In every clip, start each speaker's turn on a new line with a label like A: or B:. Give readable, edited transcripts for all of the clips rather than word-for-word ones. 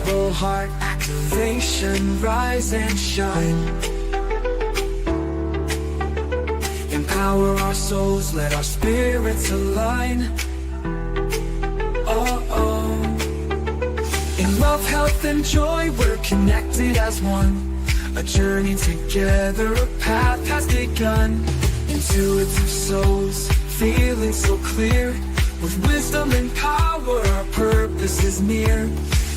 A: Global heart activation, rise and shine. Empower our souls, let our spirits align. Oh, oh. In love, health, and joy, we're connected as one. A journey together, a path has begun. Intuitive souls, feeling so clear. With wisdom and power, our purpose is near.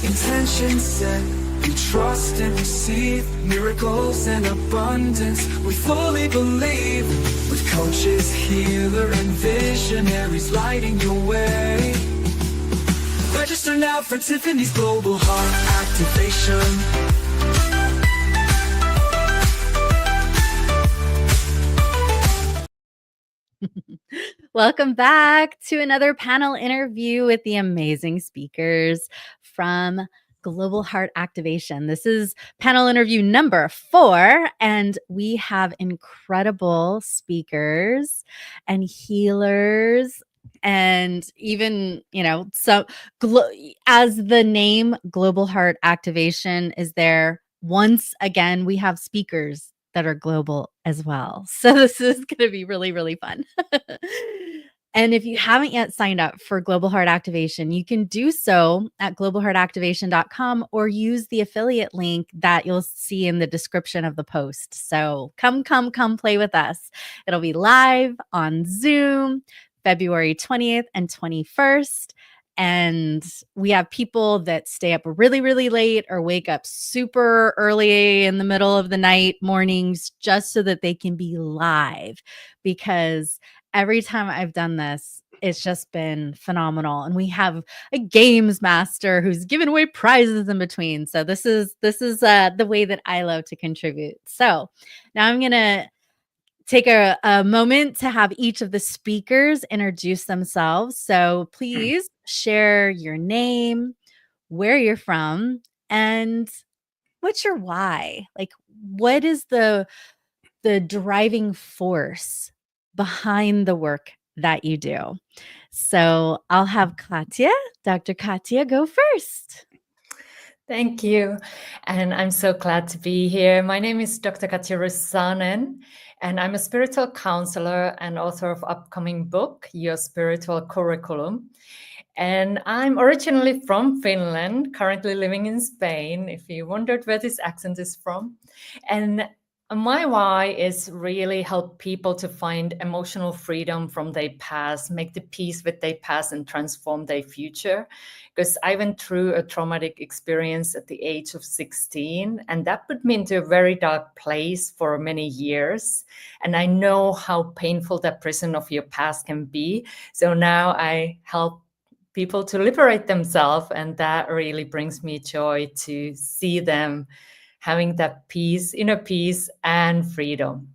A: Intention set, we trust and receive miracles and abundance, we fully believe. With coaches, healer, and visionaries lighting your way. Register now for Tiffany's Global Heart Activation.
B: Welcome back to another panel interview with the amazing speakers from Global Heart Activation. This is panel interview number 4, and we have incredible speakers and healers, and even, so as the name Global Heart Activation is there, once again, we have speakers that are global as well. So this is going to be really, really fun. And if you haven't yet signed up for Global Heart Activation, you can do so at globalheartactivation.com or use the affiliate link that you'll see in the description of the post. So come play with us. It'll be live on Zoom, February 20th and 21st. And we have people that stay up really, really late or wake up super early in the middle of the night, mornings, just so that they can be live. Because every time I've done this, it's just been phenomenal. And we have a games master who's giving away prizes in between. So this is the way that I love to contribute. So now I'm going to take a moment to have each of the speakers introduce themselves. So please share your name, where you're from, and what's your why? Like, what is the driving force behind the work that you do? So I'll have Katja, Dr. Katja, go first.
C: Thank you. And I'm so glad to be here. My name is Dr. Katja Rusanen, and I'm a spiritual counselor and author of upcoming book, Your Spiritual Curriculum. And I'm originally from Finland, currently living in Spain, if you wondered where this accent is from. And my why is really help people to find emotional freedom from their past, make the peace with their past and transform their future. Because I went through a traumatic experience at the age of 16, and that put me into a very dark place for many years. And I know how painful that prison of your past can be. So now I help people to liberate themselves, and that really brings me joy to see them having that peace, inner peace and freedom.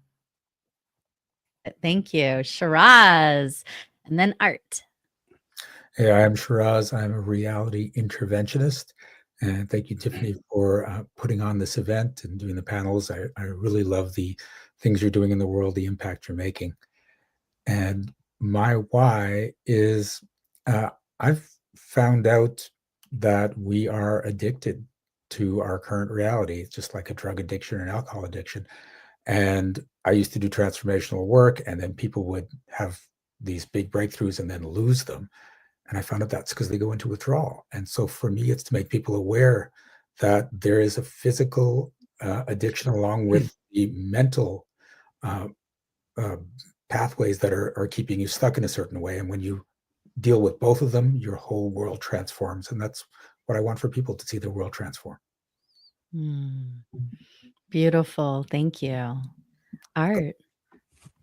B: Thank you. Shiraz, and then Art.
D: Hey, I'm Shiraz. I'm a reality interventionist. And thank you, Tiffany, for putting on this event and doing the panels. I really love the things you're doing in the world, the impact you're making. And my why is I've found out that we are addicted to our current reality, just like a drug addiction and alcohol addiction. And I used to do transformational work, and then people would have these big breakthroughs and then lose them. And I found out that's because they go into withdrawal. And so for me, it's to make people aware that there is a physical addiction along with the mental pathways that are keeping you stuck in a certain way. And when you deal with both of them, your whole world transforms. And that's what I want for people to see their world transform.
B: Beautiful. Thank you. Art.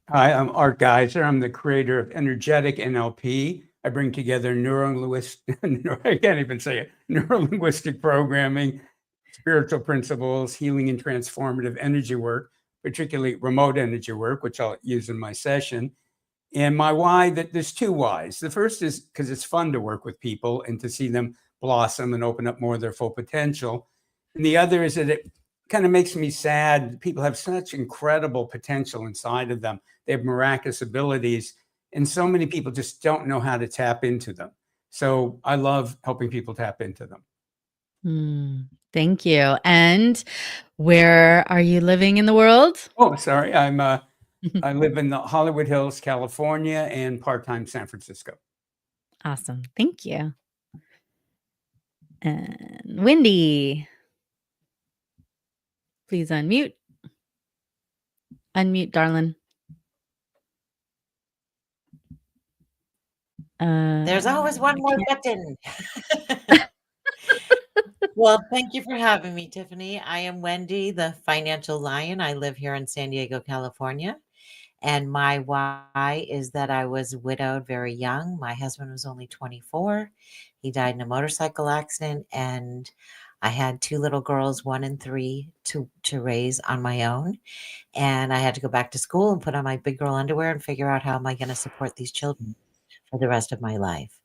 E: Hi, I'm Art Giser. I'm the creator of Energetic NLP. I bring together neuro-linguistic programming, spiritual principles, healing and transformative energy work, particularly remote energy work, which I'll use in my session. And my why, that there's two whys. The first is because it's fun to work with people and to see them blossom and open up more of their full potential. And the other is that it kind of makes me sad. People have such incredible potential inside of them. They have miraculous abilities. And so many people just don't know how to tap into them. So I love helping people tap into them.
B: Thank you. And where are you living in the world?
E: Oh, sorry. I live in the Hollywood Hills, California, and part-time San Francisco.
B: Awesome. Thank you. And Wendy, please unmute. Unmute, darling.
F: There's always one more button. Well, thank you for having me, Tiffany. I am Wendy, the financial lion. I live here in San Diego, California. And my why is that I was widowed very young. My husband was only 24. He died in a motorcycle accident. And I had two little girls, 1 and 3, to raise on my own. And I had to go back to school and put on my big girl underwear and figure out how am I going to support these children for the rest of my life.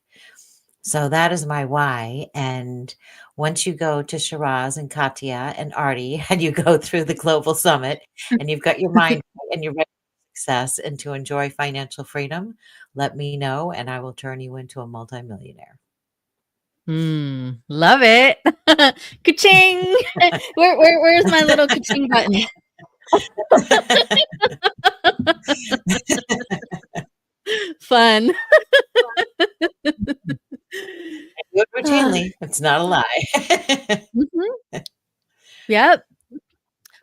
F: So that is my why. And once you go to Shiraz and Katja and Artie and you go through the global summit and you've got your mind right and you're ready for success and to enjoy financial freedom, let me know and I will turn you into a multimillionaire.
B: Love it. Ka-ching. Where's my little ka-ching button? Fun.
F: I do it routinely. It's not a lie.
B: Yep.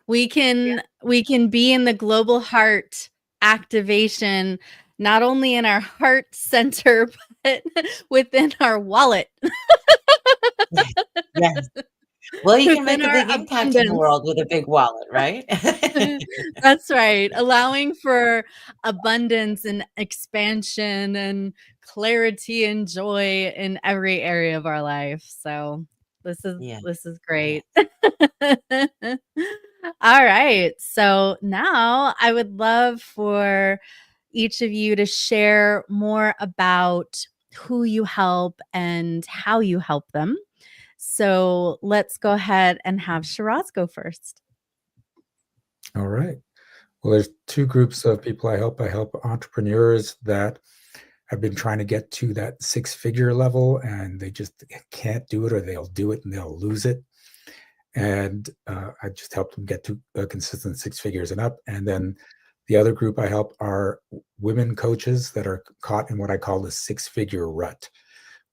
B: We can be in the global heart activation, not only in our heart center, but within our wallet.
F: Yes. Well, you can make
B: Within
F: a
B: our
F: big impact in the world with a big wallet, right?
B: That's right. Allowing for abundance and expansion and clarity and joy in every area of our life. So this is great. All right. So now I would love for each of you to share more about who you help and how you help them. So let's go ahead and have Shiraz go first.
D: All right. Well, there's two groups of people I help. I help entrepreneurs that have been trying to get to that 6-figure level and they just can't do it, or they'll do it and they'll lose it. And I just help them get to a consistent 6 figures and up. And then the other group I help are women coaches that are caught in what I call the 6-figure rut,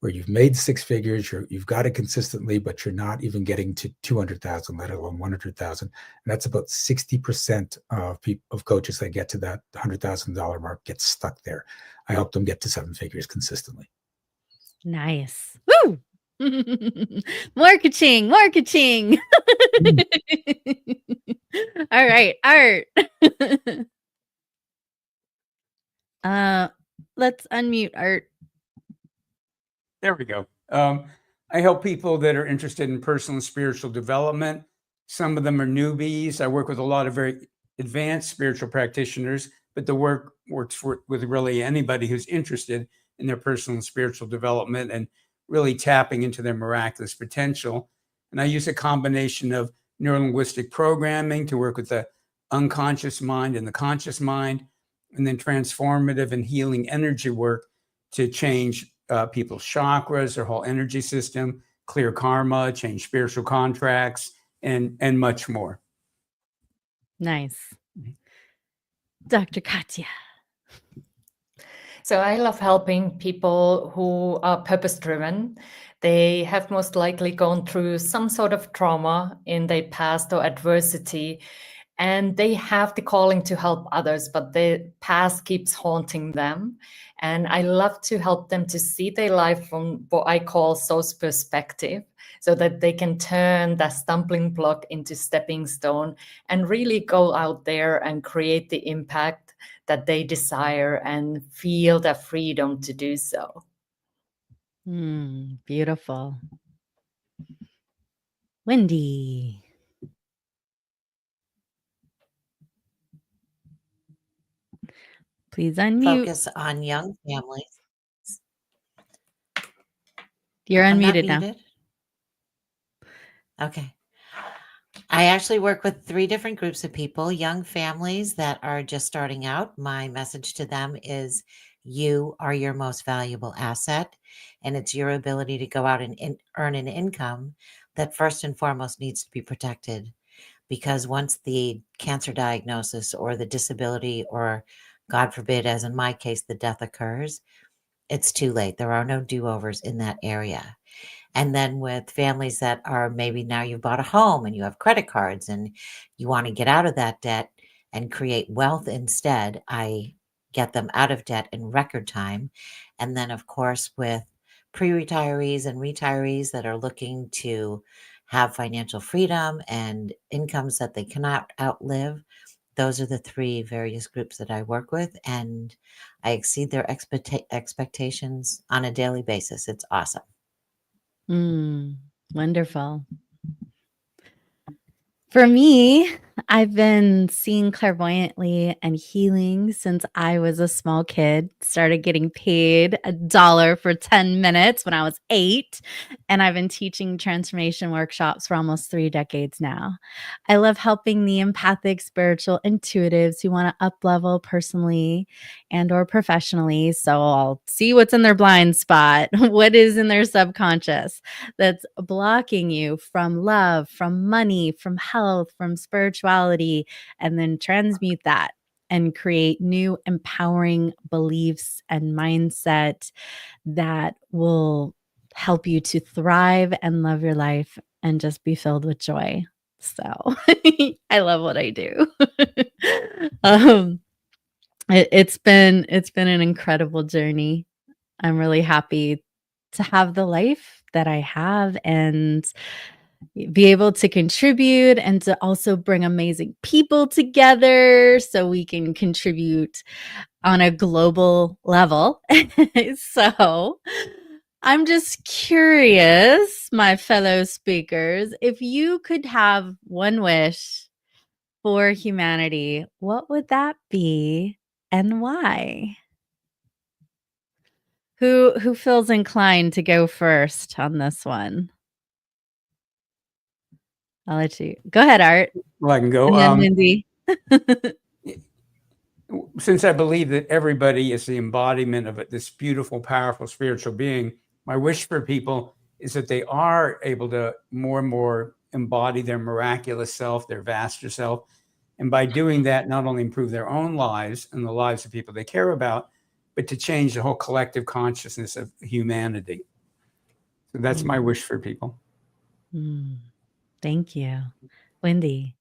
D: where you've made 6 figures, you've got it consistently, but you're not even getting to 200,000, let alone 100,000. And that's about 60% of coaches that get to that $100,000 mark get stuck there. I help them get to 7 figures consistently.
B: Nice. Woo! Marketing. All right, Art. Let's unmute Art.
E: There we go. I help people that are interested in personal and spiritual development. Some of them are newbies. I work with a lot of very advanced spiritual practitioners, but the work works with really anybody who's interested in their personal and spiritual development and really tapping into their miraculous potential. And I use a combination of neurolinguistic programming to work with the unconscious mind and the conscious mind, and then transformative and healing energy work to change people's chakras, their whole energy system, clear karma, change spiritual contracts, and much more.
B: Nice. Dr. Katja.
C: So I love helping people who are purpose-driven. They have most likely gone through some sort of trauma in their past or adversity, and they have the calling to help others, but the past keeps haunting them. And I love to help them to see their life from what I call source perspective, so that they can turn that stumbling block into stepping stone and really go out there and create the impact that they desire and feel that freedom to do so.
B: Beautiful. Wendy. Please unmute.
F: Focus on young families.
B: You're
F: I'm not
B: unmuted now.
F: muted. Okay. I actually work with 3 different groups of people, young families that are just starting out. My message to them is you are your most valuable asset, and it's your ability to go out and earn an income that first and foremost needs to be protected, because once the cancer diagnosis or the disability, or God forbid, as in my case, the death occurs, it's too late. There are no do-overs in that area. And then with families that are, maybe now you've bought a home and you have credit cards and you want to get out of that debt and create wealth instead, I get them out of debt in record time. And then, of course, with pre-retirees and retirees that are looking to have financial freedom and incomes that they cannot outlive, those are the three various groups that I work with, and I exceed their expectations on a daily basis. It's awesome.
B: Wonderful. For me, I've been seeing clairvoyantly and healing since I was a small kid. Started getting paid $1 for 10 minutes when I was 8. And I've been teaching transformation workshops for almost 3 decades now. I love helping the empathic, spiritual, intuitives who want to up-level personally and or professionally. So I'll see what's in their blind spot, what is in their subconscious that's blocking you from love, from money, from health, from spirituality, and then transmute that and create new empowering beliefs and mindset that will help you to thrive and love your life and just be filled with joy. So I love what I do. It's been an incredible journey. I'm really happy to have the life that I have and be able to contribute and to also bring amazing people together so we can contribute on a global level. So I'm just curious, my fellow speakers, if you could have one wish for humanity, what would that be and why? Who feels inclined to go first on this one? I'll let you go ahead, Art.
E: Well, I can go.
B: And then Wendy.
E: Since I believe that everybody is the embodiment of this beautiful, powerful spiritual being, my wish for people is that they are able to more and more embody their miraculous self, their vaster self. And by doing that, not only improve their own lives and the lives of people they care about, but to change the whole collective consciousness of humanity. So that's my wish for people.
B: Thank you. Wendy.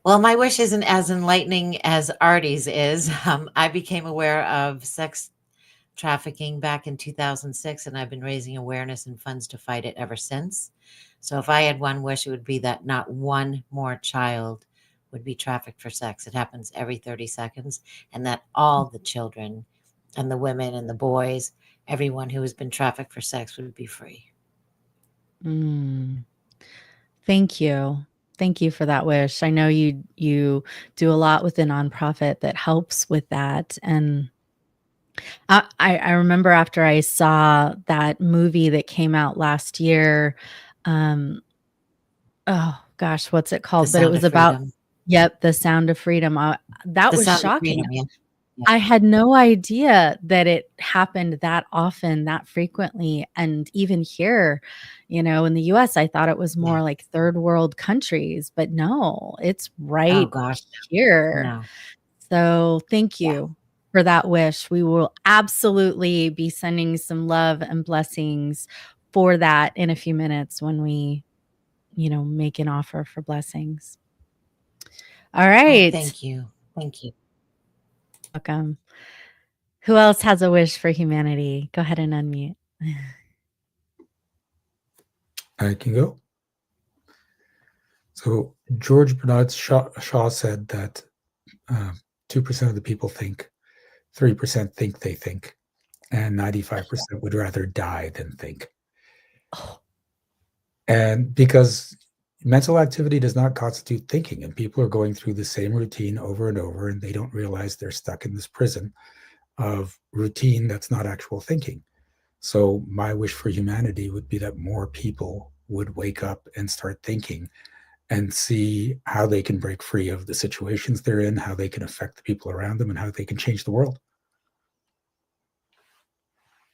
F: Well, my wish isn't as enlightening as Artie's is. I became aware of sex trafficking back in 2006, and I've been raising awareness and funds to fight it ever since. So if I had one wish, it would be that not one more child would be trafficked for sex. It happens every 30 seconds, and that all the children and the women and the boys, everyone who has been trafficked for sex, would be free.
B: Thank you. Thank you for that wish. I know you do a lot with a nonprofit that helps with that. And I remember after I saw that movie that came out last year, oh gosh, what's it called? But it was about, yep, The Sound of Freedom. That was shocking.
F: Yeah.
B: I had no idea that it happened that often, that frequently. And even here, in the US, I thought it was more like third world countries, but no, it's right here.
F: No.
B: So thank you for that wish. We will absolutely be sending some love and blessings for that in a few minutes when we, make an offer for blessings. All right.
F: Thank you. Thank you.
B: Welcome. Who else has a wish for humanity? Go ahead and unmute.
D: I can go. So George Bernard Shaw said that 2% of the people think, 3% think they think, and 95% would rather die than think. And because mental activity does not constitute thinking, and people are going through the same routine over and over, and they don't realize they're stuck in this prison of routine that's not actual thinking. So my wish for humanity would be that more people would wake up and start thinking and see how they can break free of the situations they're in, how they can affect the people around them, and how they can change the world.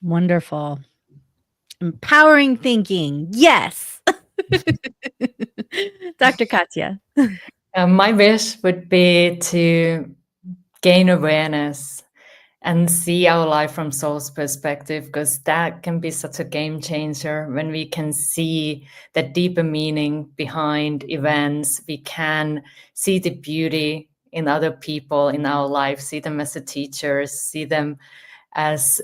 B: Wonderful. Empowering thinking. Yes. Dr. Katja.
C: My wish would be to gain awareness and see our life from soul's perspective, because that can be such a game changer when we can see the deeper meaning behind events. We can see the beauty in other people in our life, see them as the teachers, see them as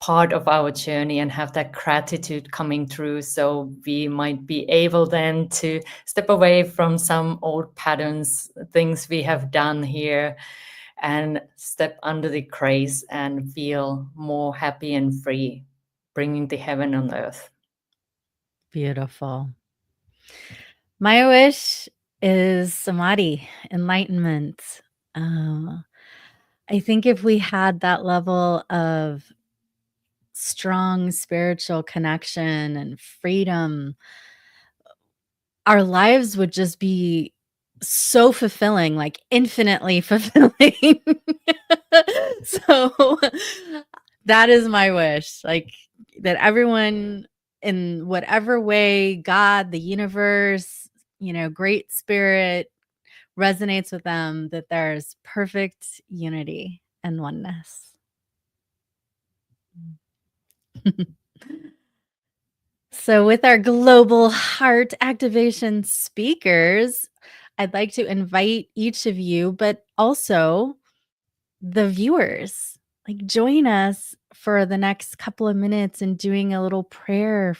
C: part of our journey, and have that gratitude coming through. So we might be able then to step away from some old patterns, things we have done here, and step under the grace and feel more happy and free, bringing the heaven on earth.
B: Beautiful. My wish is samadhi, enlightenment. I think if we had that level of strong spiritual connection and freedom, our lives would just be so fulfilling, like infinitely fulfilling. So that is my wish, like that everyone, in whatever way God, the universe, great spirit resonates with them, that there's perfect unity and oneness. So with our global heart activation speakers, I'd like to invite each of you, but also the viewers, like join us for the next couple of minutes in doing a little prayer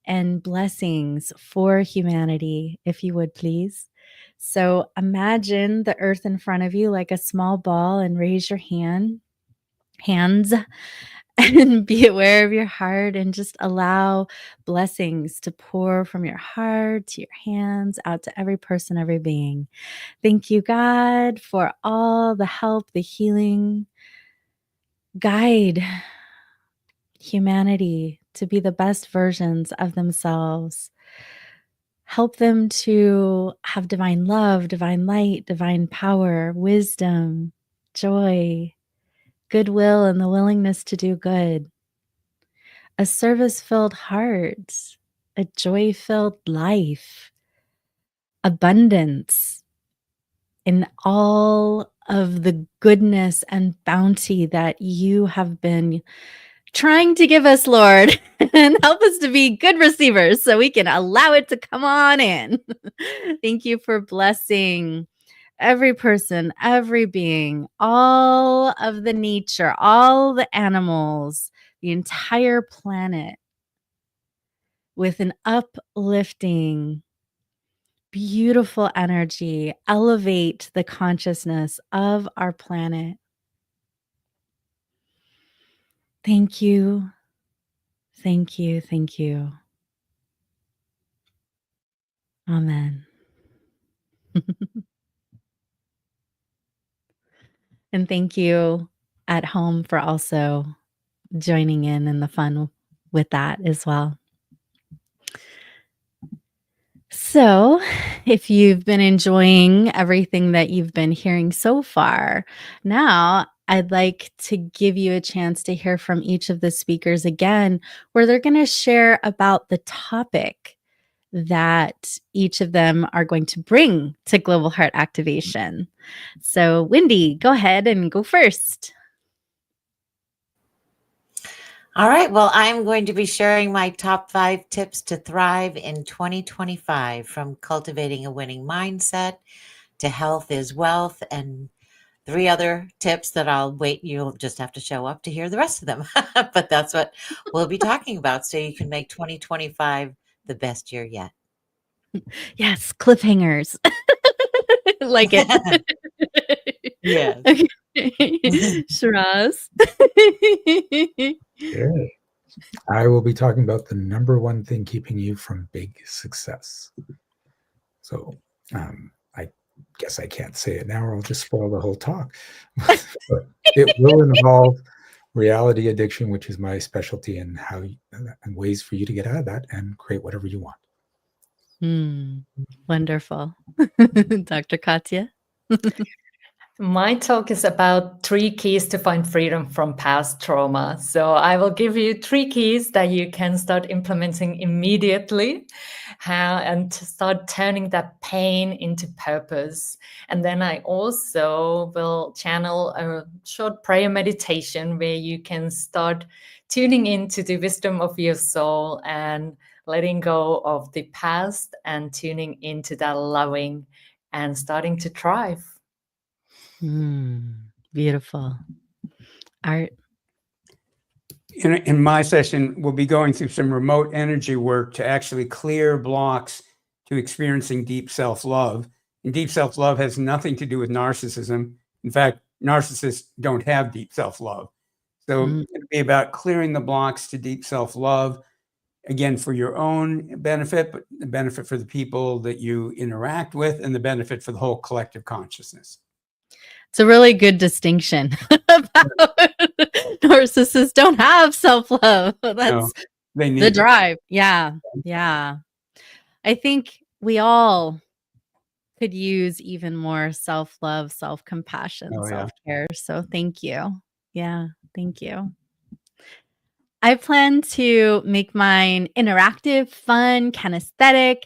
B: and blessings for humanity, if you would please. So imagine the earth in front of you like a small ball, and raise your hands and be aware of your heart, and just allow blessings to pour from your heart to your hands out to every person, every being. Thank you, God, for all the help, the healing. Guide humanity to be the best versions of themselves. Help them to have divine love, divine light, divine power, wisdom, joy, goodwill, and the willingness to do good. A service-filled heart, a joy-filled life, abundance in all of the goodness and bounty that you have been trying to give us, Lord, and help us to be good receivers so we can allow it to come on in. Thank you for blessing every person, every being, all of the nature, all the animals, the entire planet, with an uplifting, beautiful energy. Elevate the consciousness of our planet. Thank you. Thank you. Thank you. Amen. And thank you at home for also joining in the fun with that as well. So, if you've been enjoying everything that you've been hearing so far, now I'd like to give you a chance to hear from each of the speakers again, where they're going to share about the topic that each of them are going to bring to Global Heart Activation. So, Wendy, go ahead and go first.
F: All right. Well, I'm going to be sharing my top 5 tips to thrive in 2025, from cultivating a winning mindset to health is wealth, and 3 other tips that I'll wait. You'll just have to show up to hear the rest of them. But that's what we'll be talking about, so you can make 2025 the best year yet.
B: Yes, cliffhangers. Like it.
F: Yes.
B: Okay. Shiraz.
D: Yeah. I will be talking about the number one thing keeping you from big success. So I guess I can't say it now, or I'll just spoil the whole talk. But it will involve reality addiction, which is my specialty, and and ways for you to get out of that and create whatever you want.
B: Wonderful. Dr. Katja.
C: My talk is about 3 keys to find freedom from past trauma. So I will give you 3 keys that you can start implementing immediately, and to start turning that pain into purpose. And then I also will channel a short prayer meditation where you can start tuning into the wisdom of your soul and letting go of the past and tuning into that loving and starting to thrive.
B: Beautiful. Art.
E: In my session, we'll be going through some remote energy work to actually clear blocks to experiencing deep self-love. And deep self-love has nothing to do with narcissism. In fact, narcissists don't have deep self-love. So it'll be about clearing the blocks to deep self-love, again, for your own benefit, but the benefit for the people that you interact with and the benefit for the whole collective consciousness.
B: It's a really good distinction about narcissists don't have self-love. That's
E: They need
B: the
E: it.
B: drive. Yeah. Yeah. I think we all could use even more self-love, self-compassion,
E: Oh, yeah.
B: self-care. So thank you. Yeah. Thank you. I plan to make mine interactive, fun, kinesthetic.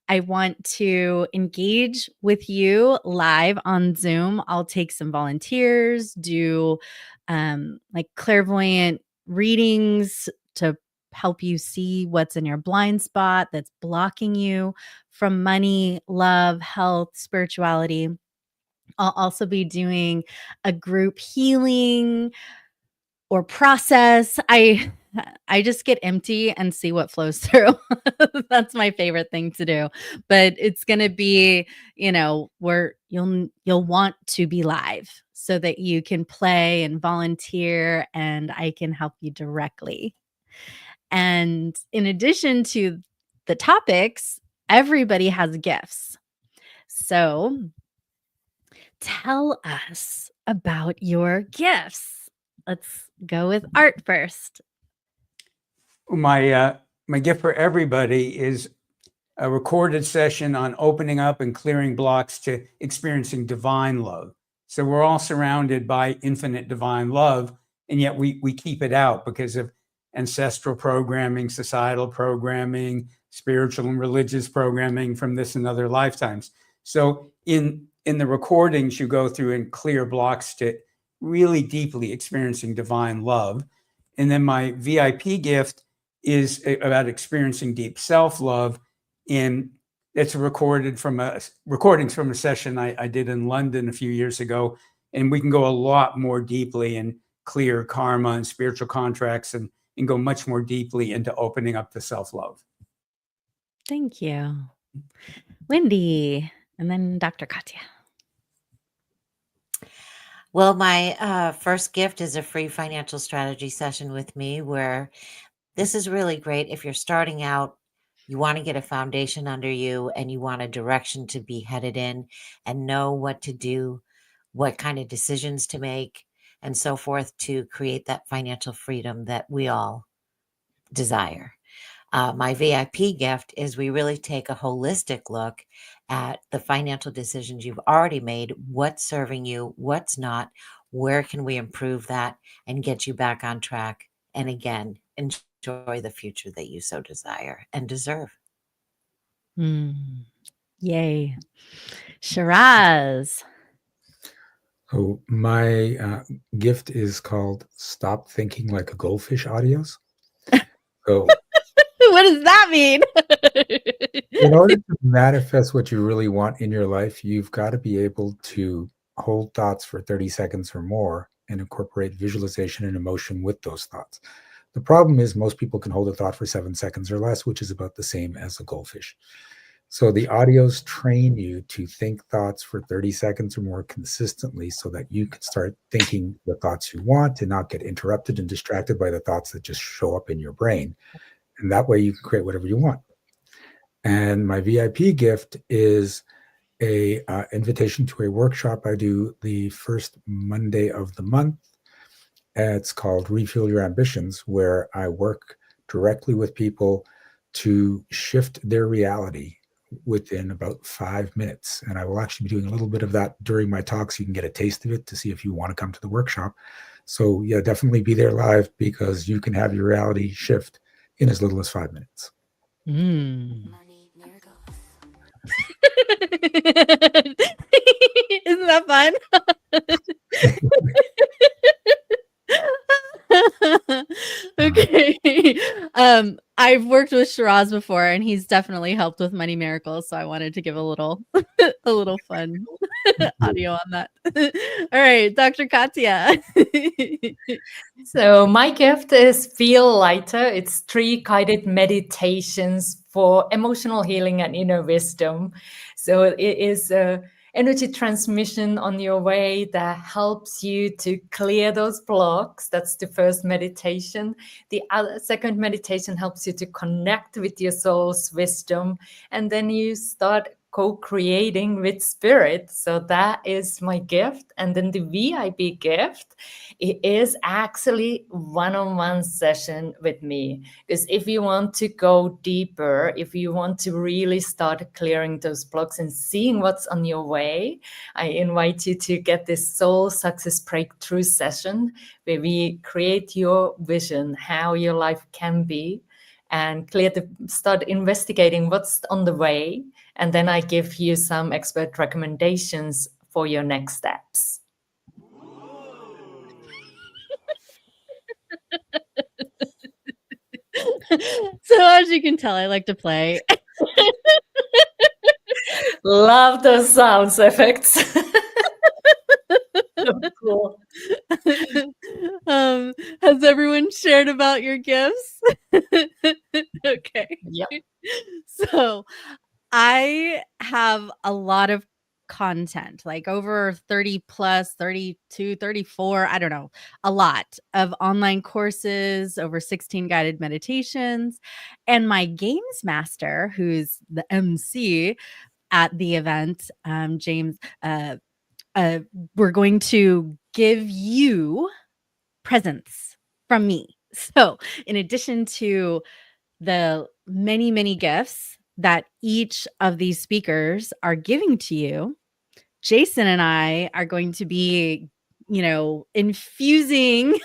B: I want to engage with you live on Zoom. I'll take some volunteers, do like clairvoyant readings to help you see what's in your blind spot that's blocking you from money, love, health, spirituality. I'll also be doing a group healing or process. I just get empty and see what flows through. That's my favorite thing to do. But it's going to be, where you'll want to be live so that you can play and volunteer and I can help you directly. And in addition to the topics, everybody has gifts. So tell us about your gifts. Let's go with Art first.
E: My gift for everybody is a recorded session on opening up and clearing blocks to experiencing divine love. So we're all surrounded by infinite divine love, and yet we keep it out because of ancestral programming, societal programming, spiritual and religious programming from this and other lifetimes. So in the recordings, you go through and clear blocks to really deeply experiencing divine love. And then my VIP gift is about experiencing deep self-love. And it's recordings from a session I did in London a few years ago. And we can go a lot more deeply and clear karma and spiritual contracts and go much more deeply into opening up to self-love.
B: Thank you. Wendy, and then Dr. Katja.
F: Well, my first gift is a free financial strategy session with me where this is really great if you're starting out, you want to get a foundation under you and you want a direction to be headed in and know what to do, what kind of decisions to make, and so forth to create that financial freedom that we all desire. My VIP gift is we really take a holistic look at the financial decisions you've already made, what's serving you, what's not, where can we improve that and get you back on track. And again, enjoy the future that you so desire and deserve.
B: Yay. Shiraz.
D: So my gift is called Stop Thinking Like a Goldfish audios. So
B: What does that mean?
D: in order to manifest what you really want in your life, you've got to be able to hold thoughts for 30 seconds or more and incorporate visualization and emotion with those thoughts. The problem is most people can hold a thought for 7 seconds or less, which is about the same as a goldfish. So the audios train you to think thoughts for 30 seconds or more consistently so that you can start thinking the thoughts you want and not get interrupted and distracted by the thoughts that just show up in your brain. And that way you can create whatever you want. And my VIP gift is a invitation to a workshop I do the first Monday of the month. It's called Refuel Your Ambitions, where I work directly with people to shift their reality within about 5 minutes. And I will actually be doing a little bit of that during my talk, so you can get a taste of it to see if you want to come to the workshop. So yeah, definitely be there live, because you can have your reality shift in as little as 5 minutes.
B: Isn't that fun? Okay. I've worked with Shiraz before, and he's definitely helped with money miracles. So I wanted to give a little fun audio on that. All right, Dr. Katja.
C: So my gift is Feel Lighter. It's 3 guided meditations for emotional healing and inner wisdom. So it is a energy transmission on your way that helps you to clear those blocks. That's the first meditation. The second meditation helps you to connect with your soul's wisdom, and then you start co-creating with spirit. So that is my gift. And then the VIP gift, it is actually one-on-one session with me. Because if you want to go deeper, if you want to really start clearing those blocks and seeing what's on your way, I invite you to get this Soul Success Breakthrough session, where we create your vision, how your life can be, and start investigating what's on the way. And then I give you some expert recommendations for your next steps.
B: So as you can tell, I like to play.
C: Love those sound effects. Cool.
B: Has everyone shared about your gifts? Okay.
C: Yep.
B: So I have a lot of content, like over 30 plus, 32, 34, I don't know, a lot of online courses, over 16 guided meditations. And my games master, who's the MC at the event, James, we're going to give you presents from me. So in addition to the many, many gifts that each of these speakers are giving to you, Jason and I are going to be, infusing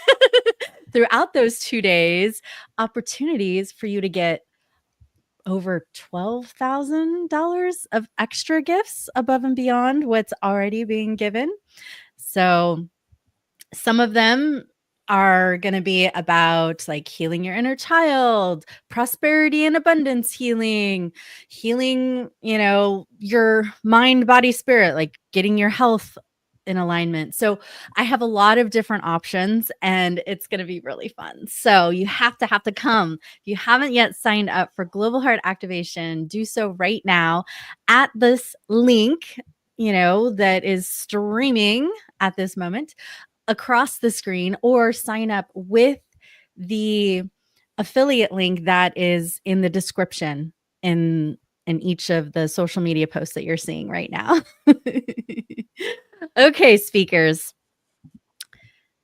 B: throughout those 2 days opportunities for you to get over $12,000 of extra gifts above and beyond what's already being given. So some of them are going to be about like healing your inner child, prosperity and abundance healing, your mind, body, spirit, like getting your health in alignment. So I have a lot of different options, and it's going to be really fun. So you have to come. If you haven't yet signed up for Global Heart Activation, do so right now at this link, that is streaming at this moment across the screen, or sign up with the affiliate link that is in the description in each of the social media posts that you're seeing right now. Okay, speakers,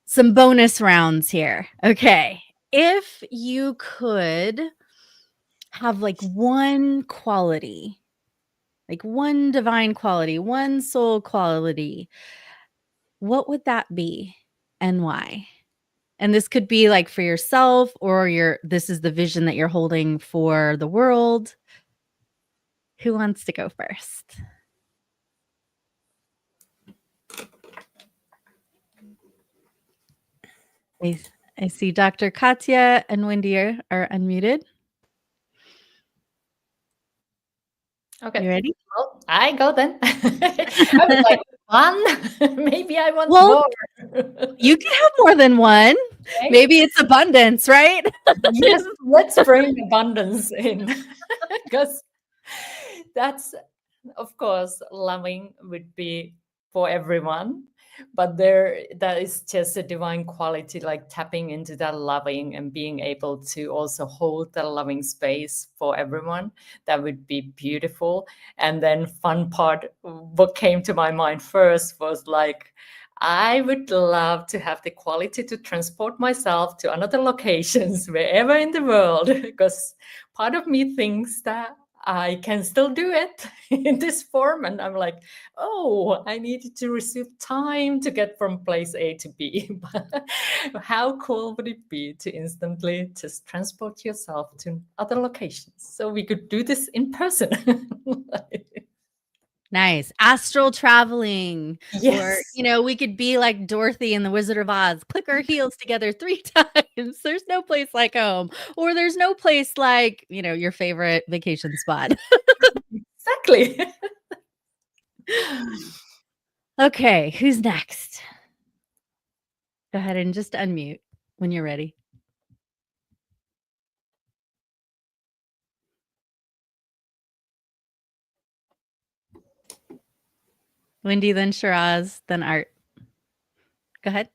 B: some bonus rounds here. Okay, if you could have like one quality, like one divine quality, one soul quality, what would that be and why? And this could be like for yourself, or this is the vision that you're holding for the world. Who wants to go first? I see Dr. Katja and Wendy are unmuted.
C: Okay.
B: You ready?
C: Well, I go then. I was like, one? Maybe I want
B: Well,
C: more.
B: You can have more than one.
C: Okay.
B: Maybe it's abundance, right?
C: Yes, let's bring abundance in. Because that's, of course, loving would be for everyone. But that is just a divine quality, like tapping into that loving and being able to also hold the loving space for everyone. That would be beautiful. And then fun part, what came to my mind first was like, I would love to have the quality to transport myself to another locations, wherever in the world, because part of me thinks that I can still do it in this form. And I'm like, oh, I needed to receive time to get from place A to B. But how cool would it be to instantly just transport yourself to other locations? So we could do this in person.
B: Nice. Astral traveling. Or,
C: Yes.
B: we could be like Dorothy in The Wizard of Oz, click our heels together 3 times. There's no place like home. Or there's no place like, your favorite vacation spot.
C: Exactly.
B: Okay, who's next? Go ahead and just unmute when you're ready. Wendy, then Shiraz, then Art. Go ahead.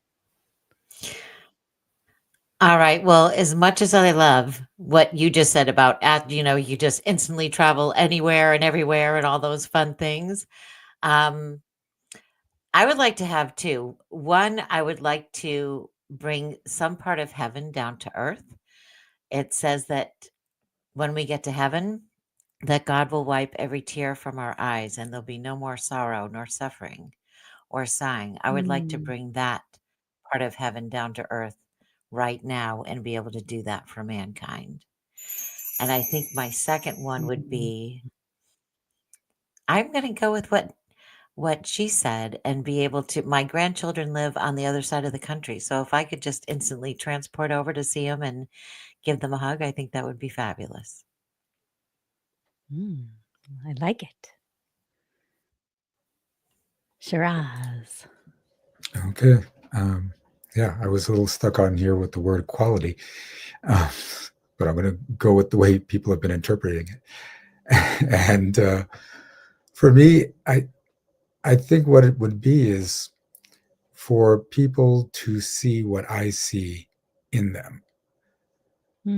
F: All right. Well, as much as I love what you just said about, you just instantly travel anywhere and everywhere and all those fun things. I would like to have two. One, I would like to bring some part of heaven down to earth. It says that when we get to heaven, that God will wipe every tear from our eyes and there'll be no more sorrow nor suffering or sighing. I would like to bring that part of heaven down to earth right now and be able to do that for mankind. And I think my second one would be, I'm going to go with what she said and be able to, my grandchildren live on the other side of the country. So if I could just instantly transport over to see them and give them a hug, I think that would be fabulous.
B: I like it. Shiraz.
D: Okay. Yeah, I was a little stuck on here with the word quality, but I'm going to go with the way people have been interpreting it. And for me, I think what it would be is for people to see what I see in them.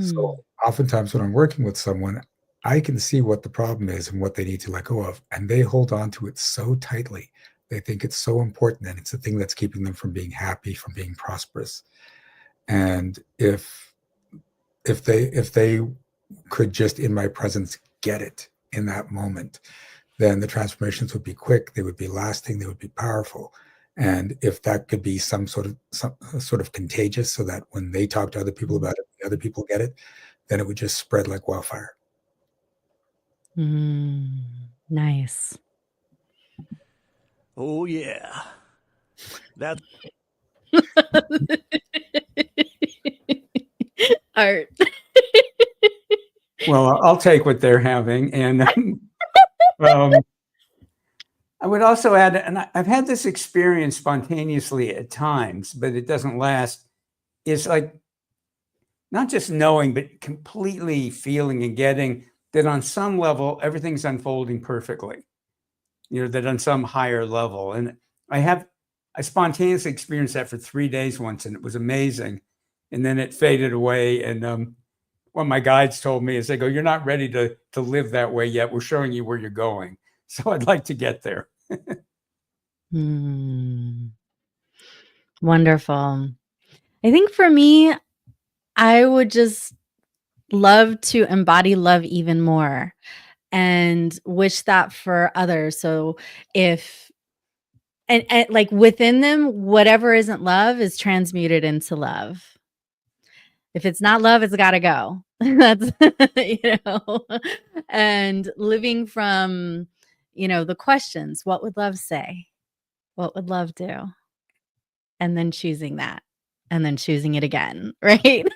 D: So oftentimes when I'm working with someone, I can see what the problem is and what they need to let go of, and they hold on to it so tightly. They think it's so important, and it's the thing that's keeping them from being happy, from being prosperous. And if they could just in my presence get it in that moment, then the transformations would be quick, they would be lasting, they would be powerful. And if that could be some sort of contagious, so that when they talk to other people about it, the other people get it, then it would just spread like wildfire.
B: Nice.
G: Oh yeah. That's
B: Art.
E: Well, I'll take what they're having. And I would also add, and I've had this experience spontaneously at times, but it doesn't last. It's like not just knowing, but completely feeling and getting that on some level, everything's unfolding perfectly, that on some higher level. And I spontaneously experienced that for 3 days once, and it was amazing. And then it faded away. And what my guides told me is they go, "You're not ready to live that way yet. We're showing you where you're going." So I'd like to get there.
B: Wonderful. I think for me, I would just love to embody love even more and wish that for others. So if and like within them, whatever isn't love is transmuted into love. If it's not love, it's got to go. That's, and living from, the questions, what would love say? What would love do? And then choosing that and then choosing it again. Right.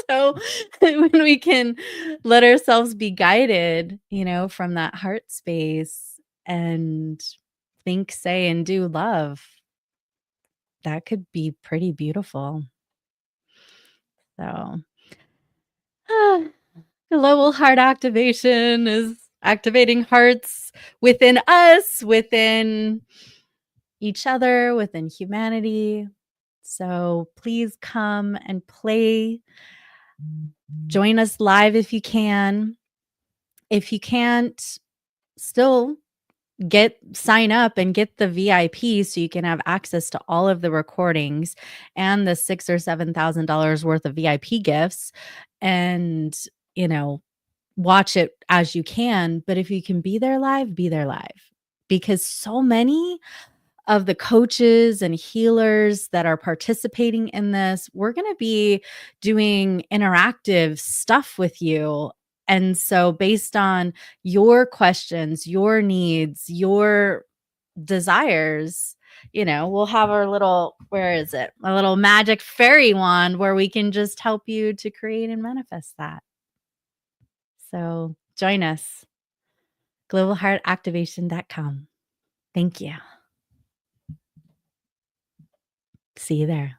B: So when we can let ourselves be guided, from that heart space and think, say, and do love, that could be pretty beautiful. So global heart activation is activating hearts within us, within each other, within humanity. So please come and play. Join us live if you can. If you can't, still sign up and get the VIP so you can have access to all of the recordings and the $6,000 or $7,000 worth of VIP gifts. And, watch it as you can. But if you can be there live, be there live. Because so many of the coaches and healers that are participating in this, we're going to be doing interactive stuff with you. And so based on your questions, your needs, your desires, we'll have our little, where is it? A little magic fairy wand where we can just help you to create and manifest that. So join us, globalheartactivation.com. Thank you. See you there.